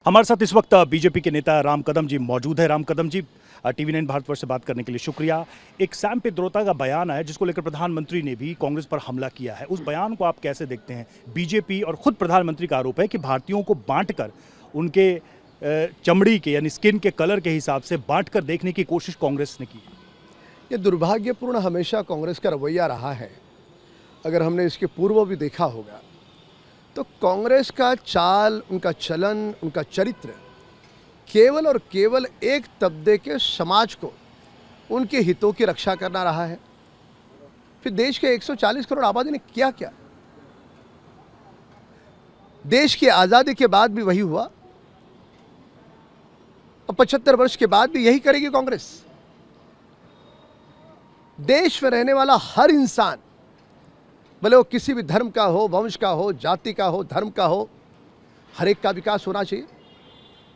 हमारे साथ इस वक्त बीजेपी के नेता राम कदम जी मौजूद है। राम कदम जी, टीवी 9 भारतवर्ष से बात करने के लिए शुक्रिया। एक सैम पित्रोदा का बयान है जिसको लेकर प्रधानमंत्री ने भी कांग्रेस पर हमला किया है। उस बयान को आप कैसे देखते हैं? बीजेपी और खुद प्रधानमंत्री का आरोप है कि भारतीयों को बांटकर उनके चमड़ी के यानी स्किन के कलर के हिसाब से बांटकर देखने की कोशिश कांग्रेस ने की। ये दुर्भाग्यपूर्ण हमेशा कांग्रेस का रवैया रहा है। अगर हमने इसके पूर्व भी देखा होगा तो कांग्रेस का चाल, उनका चलन, उनका चरित्र केवल और केवल एक तबके के समाज को, उनके हितों की रक्षा करना रहा है। फिर देश के 140 करोड़ आबादी ने किया क्या? देश की आज़ादी के बाद भी वही हुआ और 75 वर्ष के बाद भी यही करेगी कांग्रेस। देश में रहने वाला हर इंसान, भले वो किसी भी धर्म का हो, वंश का हो, जाति का हो, धर्म का हो, हर एक का विकास होना चाहिए,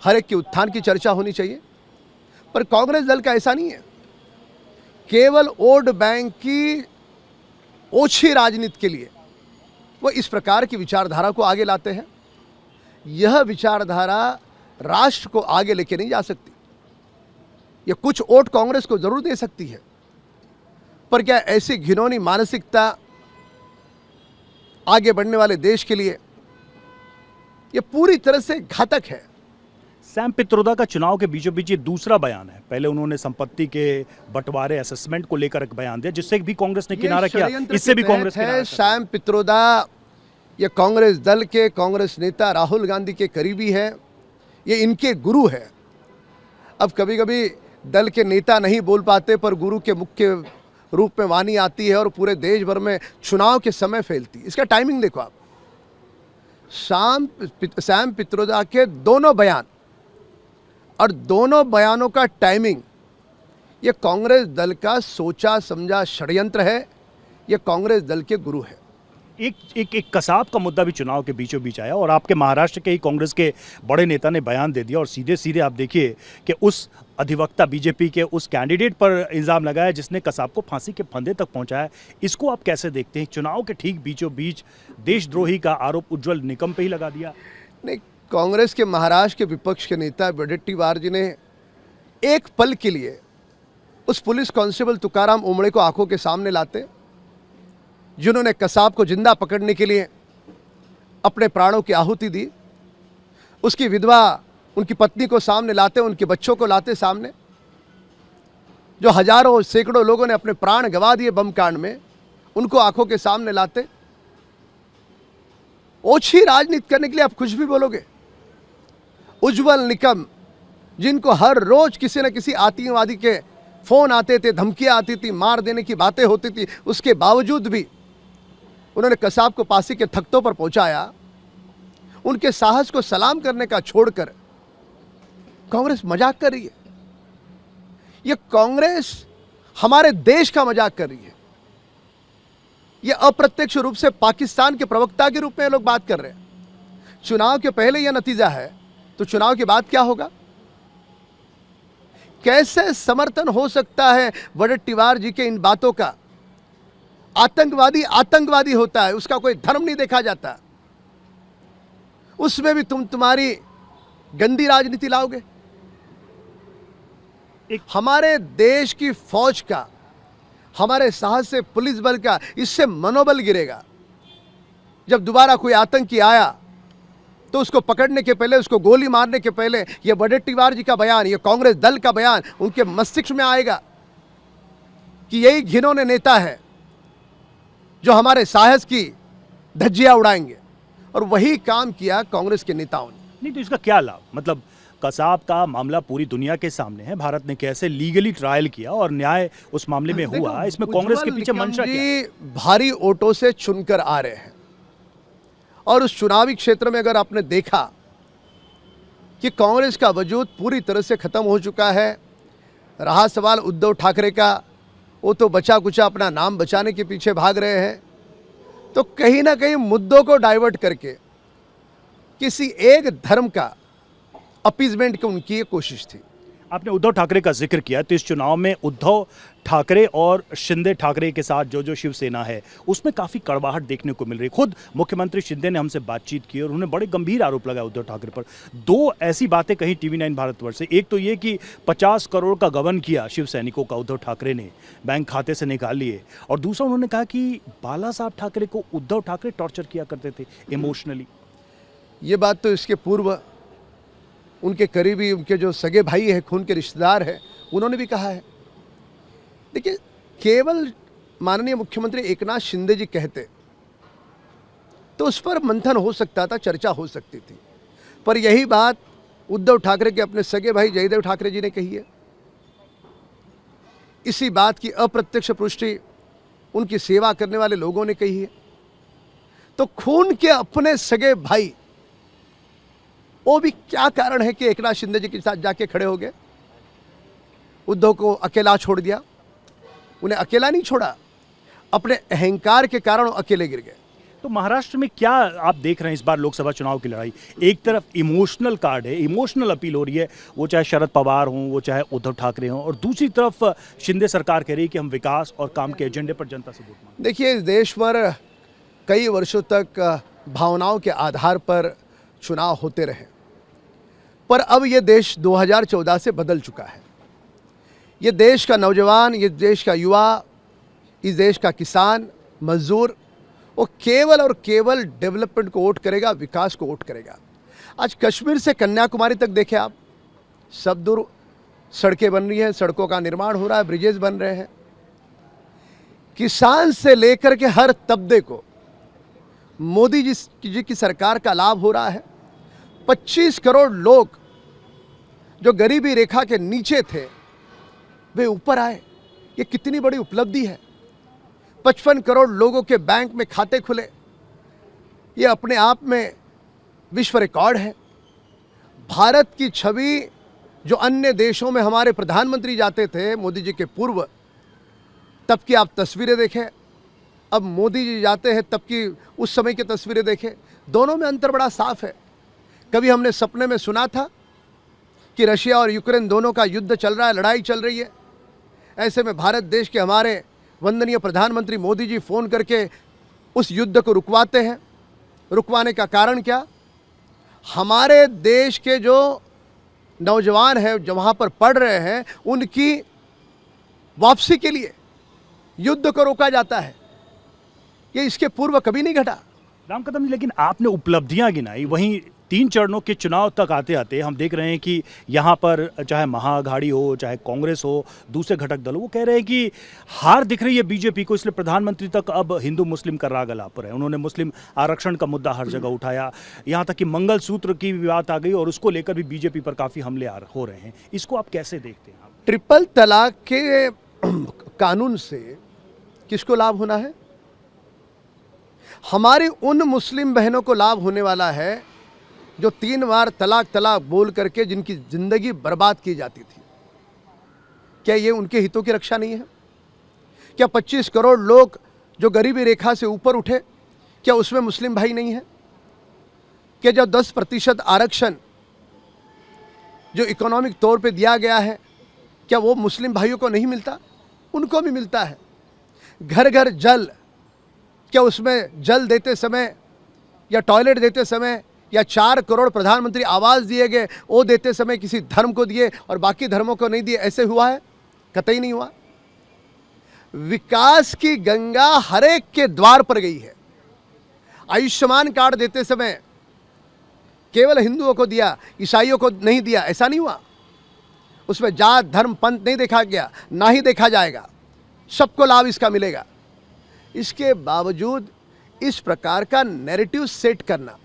हर एक के उत्थान की चर्चा होनी चाहिए। पर कांग्रेस दल का ऐसा नहीं है। केवल वोट बैंक की ओछी राजनीति के लिए वो इस प्रकार की विचारधारा को आगे लाते हैं। यह विचारधारा राष्ट्र को आगे लेके नहीं जा सकती। यह कुछ वोट कांग्रेस को जरूर दे सकती है, पर क्या ऐसी घिनौनी मानसिकता आगे बढ़ने वाले देश के लिए यह पूरी तरह से घातक है। सैम पित्रोदा का चुनाव के बीचों बीच ये दूसरा बयान है। पहले उन्होंने संपत्ति के बंटवारे असेसमेंट को लेकर एक बयान दिया जिससे भी कांग्रेस ने किनारा किया। इससे भी कांग्रेस है। सैम पित्रोदा ये कांग्रेस दल के, कांग्रेस नेता राहुल गांधी के करीबी है, ये इनके गुरु है। अब कभी कभी दल के नेता नहीं बोल पाते पर गुरु के मुख्य रूप में वाणी आती है और पूरे देश भर में चुनाव के समय फैलती है। इसका टाइमिंग देखो आप। सैम पित्रोदा के दोनों बयान और दोनों बयानों का टाइमिंग, ये कांग्रेस दल का सोचा समझा षड्यंत्र है। ये कांग्रेस दल के गुरु है। एक कसाब का मुद्दा भी चुनाव के बीचों बीच आया और आपके महाराष्ट्र के ही कांग्रेस के बड़े नेता ने बयान दे दिया और सीधे सीधे आप देखिए कि उस अधिवक्ता बीजेपी के उस कैंडिडेट पर इल्ज़ाम लगाया जिसने कसाब को फांसी के फंदे तक पहुंचाया। इसको आप कैसे देखते हैं? चुनाव के ठीक बीचों बीच देशद्रोही का आरोप उज्ज्वल निकम पे ही लगा दिया। नहीं, कांग्रेस के महाराष्ट्र के विपक्ष के नेता वडेट्टीवार जी ने एक पल के लिए उस पुलिस कांस्टेबल तुकाराम ओमड़े को आंखों के सामने लाते, जिन्होंने कसाब को जिंदा पकड़ने के लिए अपने प्राणों की आहुति दी, उसकी विधवा, उनकी पत्नी को सामने लाते, उनके बच्चों को लाते सामने, जो हजारों सैकड़ों लोगों ने अपने प्राण गंवा दिए बम कांड में, उनको आंखों के सामने लाते। ओछी राजनीति करने के लिए आप कुछ भी बोलोगे। उज्ज्वल निकम, जिनको हर रोज किसी न किसी आतंकवादी के फोन आते थे, धमकियां आती थी, मार देने की बातें होती थी, उसके बावजूद भी उन्होंने कसाब को फांसी के तख्तों पर पहुंचाया। उनके साहस को सलाम करने का छोड़कर कांग्रेस मजाक कर रही है। यह कांग्रेस हमारे देश का मजाक कर रही है। यह अप्रत्यक्ष रूप से पाकिस्तान के प्रवक्ता के रूप में लोग बात कर रहे हैं। चुनाव के पहले यह नतीजा है तो चुनाव के बाद क्या होगा? कैसे समर्थन हो सकता है वडेट्टीवार जी के इन बातों का? आतंकवादी आतंकवादी होता है, उसका कोई धर्म नहीं देखा जाता। उसमें भी तुम्हारी गंदी राजनीति लाओगे। हमारे देश की फौज का, हमारे साहस से पुलिस बल का इससे मनोबल गिरेगा। जब दोबारा कोई आतंकी आया तो उसको पकड़ने के पहले, उसको गोली मारने के पहले ये वडेट्टीवार जी का बयान, ये कांग्रेस दल का बयान उनके मस्तिष्क में आएगा कि यही घिनौने नेता है जो हमारे साहस की धज्जियां उड़ाएंगे। और वही काम किया कांग्रेस के नेताओं ने। नहीं तो इसका क्या लाभ? मतलब कसाब का मामला पूरी दुनिया के सामने है। भारत ने कैसे लीगली ट्रायल किया और न्याय उस मामले में हुआ। इसमें कांग्रेस के पीछे मंशा क्या है? भारी वोटों से चुनकर आ रहे हैं और उस चुनावी क्षेत्र में अगर आपने देखा कि कांग्रेस का वजूद पूरी तरह से खत्म हो चुका है। रहा सवाल उद्धव ठाकरे का, वो तो बचा कुचा अपना नाम बचाने के पीछे भाग रहे हैं। तो कहीं ना कहीं मुद्दों को डाइवर्ट करके किसी एक धर्म का अपीजमेंट की उनकी ये कोशिश थी। आपने उद्धव ठाकरे का जिक्र किया, तो इस चुनाव में उद्धव ठाकरे और शिंदे ठाकरे के साथ जो शिवसेना है उसमें काफ़ी कड़वाहट देखने को मिल रही है। खुद मुख्यमंत्री शिंदे ने हमसे बातचीत की और उन्होंने बड़े गंभीर आरोप लगाए उद्धव ठाकरे पर। दो ऐसी बातें कही TV9 भारतवर्ष से, एक तो ये कि 50 करोड़ का गबन किया शिव सैनिकों का उद्धव ठाकरे ने, बैंक खाते से निकाल लिए, और दूसरा उन्होंने कहा कि बाला साहब ठाकरे को उद्धव ठाकरे टॉर्चर किया करते थे इमोशनली। ये बात तो इसके पूर्व उनके करीबी, उनके जो सगे भाई है, खून के रिश्तेदार हैं, उन्होंने भी कहा है। देखिए, केवल माननीय मुख्यमंत्री एकनाथ शिंदे जी कहते तो उस पर मंथन हो सकता था, चर्चा हो सकती थी, पर यही बात उद्धव ठाकरे के अपने सगे भाई जयदेव ठाकरे जी ने कही है। इसी बात की अप्रत्यक्ष पुष्टि उनकी सेवा करने वाले लोगों ने कही है। तो खून के अपने सगे भाई, वो भी क्या कारण है कि एकनाथ शिंदे जी के साथ जाके खड़े हो गए? उद्धव को अकेला छोड़ दिया? उन्हें अकेला नहीं छोड़ा, अपने अहंकार के कारण अकेले गिर गए। तो महाराष्ट्र में क्या आप देख रहे हैं इस बार लोकसभा चुनाव की लड़ाई? एक तरफ इमोशनल कार्ड है, इमोशनल अपील हो रही है, वो चाहे शरद पवार हों, वो चाहे उद्धव ठाकरे हों, और दूसरी तरफ शिंदे सरकार कह रही है कि हम विकास और काम के एजेंडे पर जनता से वोट मांगेंगे। देखिए, इस देश पर कई वर्षों तक भावनाओं के आधार पर चुनाव होते रहे, पर अब ये देश 2014 से बदल चुका है। ये देश का नौजवान, ये देश का युवा, इस देश का किसान, मजदूर, वो केवल और केवल डेवलपमेंट को वोट करेगा, विकास को वोट करेगा। आज कश्मीर से कन्याकुमारी तक देखें आप, सब दूर सड़कें बन रही हैं, सड़कों का निर्माण हो रहा है, ब्रिजेज बन रहे हैं। किसान से लेकर के हर तबके को मोदी जी की सरकार का लाभ हो रहा है। 25 करोड़ लोग जो गरीबी रेखा के नीचे थे, वे ऊपर आए। ये कितनी बड़ी उपलब्धि है। 55 करोड़ लोगों के बैंक में खाते खुले, ये अपने आप में विश्व रिकॉर्ड है। भारत की छवि जो अन्य देशों में हमारे प्रधानमंत्री जाते थे मोदी जी के पूर्व, तब की आप तस्वीरें देखें, अब मोदी जी जाते हैं तब की उस समय की तस्वीरें देखें, दोनों में अंतर बड़ा साफ है। कभी हमने सपने में सुना था कि रशिया और यूक्रेन दोनों का युद्ध चल रहा है, लड़ाई चल रही है? ऐसे में भारत देश के हमारे वंदनीय प्रधानमंत्री मोदी जी फ़ोन करके उस युद्ध को रुकवाते हैं। रुकवाने का कारण क्या? हमारे देश के जो नौजवान हैं, जो वहाँ पर पढ़ रहे हैं, उनकी वापसी के लिए युद्ध को रोका जाता है। ये इसके पूर्व कभी नहीं घटा। राम कदम जी, लेकिन आपने उपलब्धियां गिनाई, वहीं 3 चरणों के चुनाव तक आते आते हम देख रहे हैं कि यहाँ पर चाहे महाअघाड़ी हो, चाहे कांग्रेस हो, दूसरे घटक दल हो, वो कह रहे हैं कि हार दिख रही है बीजेपी को, इसलिए प्रधानमंत्री तक अब हिंदू मुस्लिम का राग अलाप है। उन्होंने मुस्लिम आरक्षण का मुद्दा हर जगह उठाया, यहाँ तक कि मंगलसूत्र की भी बात आ गई, और उसको लेकर भी बीजेपी पर काफ़ी हमले हो रहे हैं। इसको आप कैसे देखते हैं? ट्रिपल तलाक के कानून से किसको लाभ होना है? हमारी उन मुस्लिम बहनों को लाभ होने वाला है जो 3 बार तलाक तलाक बोल करके जिनकी जिंदगी बर्बाद की जाती थी। क्या ये उनके हितों की रक्षा नहीं है? क्या 25 करोड़ लोग जो गरीबी रेखा से ऊपर उठे, क्या उसमें मुस्लिम भाई नहीं है? क्या जो 10% आरक्षण जो इकोनॉमिक तौर पे दिया गया है, क्या वो मुस्लिम भाइयों को नहीं मिलता? उनको भी मिलता है। घर घर जल, क्या उसमें जल देते समय या टॉयलेट देते समय या 4 करोड़ प्रधानमंत्री आवास दिए गए, वो देते समय किसी धर्म को दिए और बाकी धर्मों को नहीं दिए? ऐसे हुआ है? कतई नहीं हुआ। विकास की गंगा हर एक के द्वार पर गई है। आयुष्मान कार्ड देते समय केवल हिंदुओं को दिया, ईसाइयों को नहीं दिया, ऐसा नहीं हुआ। उसमें जात धर्म पंथ नहीं देखा गया, ना ही देखा जाएगा। सबको लाभ इसका मिलेगा। इसके बावजूद इस प्रकार का नैरेटिव सेट करना,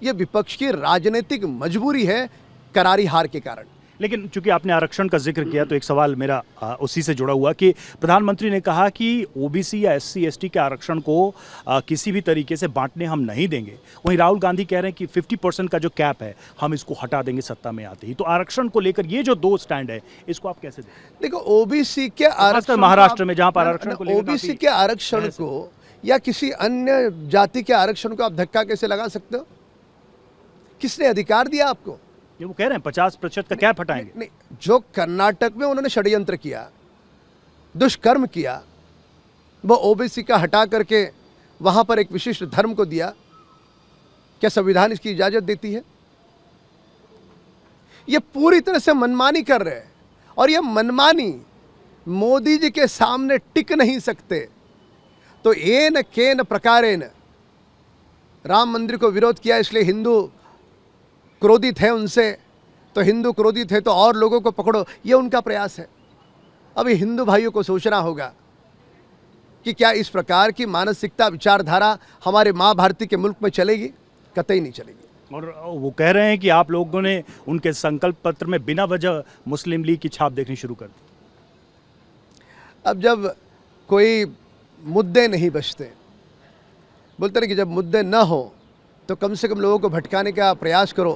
यह विपक्ष की राजनीतिक मजबूरी है, करारी हार के कारण। लेकिन चूंकि आपने आरक्षण का जिक्र किया, तो एक सवाल मेरा उसी से जुड़ा हुआ कि प्रधानमंत्री ने कहा कि ओबीसी या एससी एसटी के आरक्षण को किसी भी तरीके से बांटने हम नहीं देंगे। वहीं राहुल गांधी कह रहे हैं कि 50% का जो कैप है हम इसको हटा देंगे सत्ता में आते ही। तो आरक्षण को लेकर ये जो 2 स्टैंड है, इसको आप कैसे देखें? देखो, ओबीसी के आरक्षण, महाराष्ट्र में जहां पर आरक्षण को लेकर ओबीसी के आरक्षण को या किसी अन्य जाति के आरक्षण को आप धक्का कैसे लगा सकते हो? किसने अधिकार दिया आपको? ये वो कह रहे हैं 50% का कैप हटाएंगे। नहीं, जो कर्नाटक में उन्होंने षड्यंत्र किया, दुष्कर्म किया, वो ओबीसी का हटा करके वहां पर एक विशिष्ट धर्म को दिया, क्या संविधान इसकी इजाजत देती है? ये पूरी तरह से मनमानी कर रहे हैं और ये मनमानी मोदी जी के सामने टिक नहीं सकते। तो एन केन प्रकारेण राम मंदिर को विरोध किया, इसलिए हिंदू क्रोधित है उनसे, तो हिंदू क्रोधित है तो और लोगों को पकड़ो, ये उनका प्रयास है। अभी हिंदू भाइयों को सोचना होगा कि क्या इस प्रकार की मानसिकता, विचारधारा हमारे माँ भारती के मुल्क में चलेगी? कतई नहीं चलेगी। और वो कह रहे हैं कि आप लोगों ने उनके संकल्प पत्र में बिना वजह मुस्लिम लीग की छाप देखनी शुरू कर दी। अब जब कोई मुद्दे नहीं बचते, बोलते ना कि जब मुद्दे न हो तो कम से कम लोगों को भटकाने का प्रयास करो,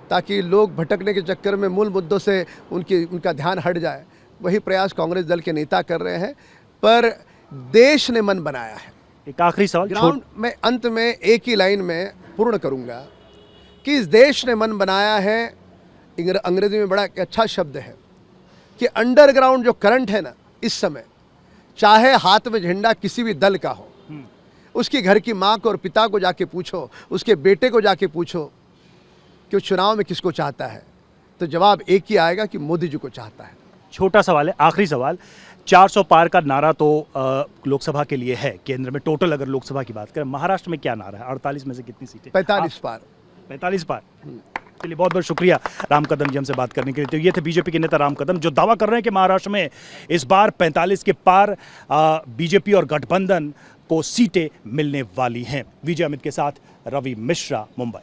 ताकि लोग भटकने के चक्कर में मूल मुद्दों से उनका ध्यान हट जाए। वही प्रयास कांग्रेस दल के नेता कर रहे हैं, पर देश ने मन बनाया है। एक आखिरी सवाल ग्राउंड में अंत में एक ही लाइन में पूर्ण करूंगा कि इस देश ने मन बनाया है, अंग्रेजी में बड़ा अच्छा शब्द है कि अंडरग्राउंड जो करंट है ना इस समय, चाहे हाथ में झंडा किसी भी दल का हो, उसकी घर की माँ को और पिता को जाके पूछो, उसके बेटे को जाके पूछो कि वो चुनाव में किसको चाहता है, तो जवाब एक ही आएगा कि मोदी जी को चाहता है। छोटा सवाल है, आखिरी सवाल। 400 पार का नारा तो लोकसभा के लिए है केंद्र में, टोटल अगर लोकसभा की बात करें, महाराष्ट्र में क्या नारा है? 48 में से कितनी सीटें? 45 पार। 45 पार। चलिए, बहुत बहुत शुक्रिया राम कदम जी हमसे बात करने के लिए। तो ये थे बीजेपी के नेता राम कदम, जो दावा कर रहे हैं कि महाराष्ट्र में इस बार 45 के पार बीजेपी और गठबंधन को सीटें मिलने वाली हैं। विजय अमित के साथ रवि मिश्रा, मुंबई।